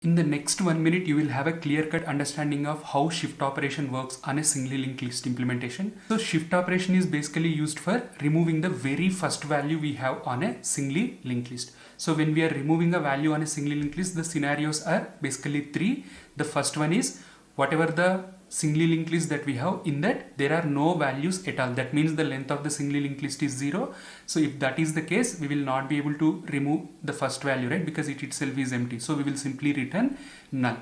In the next 1 minute, you will have a clear-cut understanding of how shift operation works on a singly linked list implementation. So shift operation is basically used for removing the very first value we have on a singly linked list. So when we are removing a value on a singly linked list, the scenarios are basically three. The first one is whatever the singly linked list that we have, in that there are no values at all. That means the length of the singly linked list is 0. So if that is the case, we will not be able to remove the first value, right? Because it itself is empty. So we will simply return null.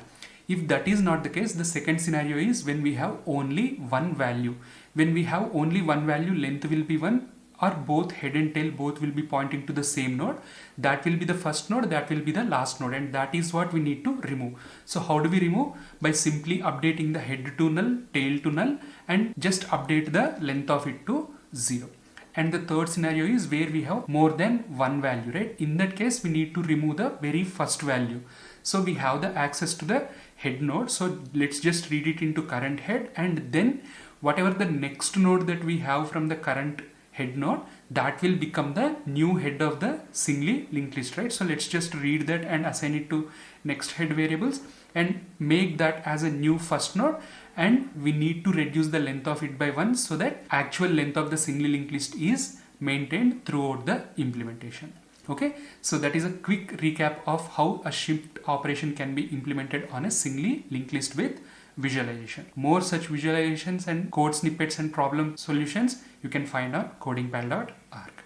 If that is not the case, the second scenario is when we have only one value. When we have only one value, length will be 1, or both head and tail both will be pointing to the same node. That will be the first node, that will be the last node, and that is what we need to remove. So how do we remove? By simply updating the head to null, tail to null, and just update the length of it to 0. And the third scenario is where we have more than one value, right? In that case, we need to remove the very first value. So we have the access to the head node. So let's just read it into current head, and then whatever the next node that we have from the current head node, that will become the new head of the singly linked list, right? So let's just read that and assign it to next head variables and make that as a new first node, and we need to reduce the length of it by 1 so that actual length of the singly linked list is maintained throughout the implementation. Okay, so that is a quick recap of how a shift operation can be implemented on a singly linked list with visualization. More such visualizations and code snippets and problem solutions you can find on codingpal.org.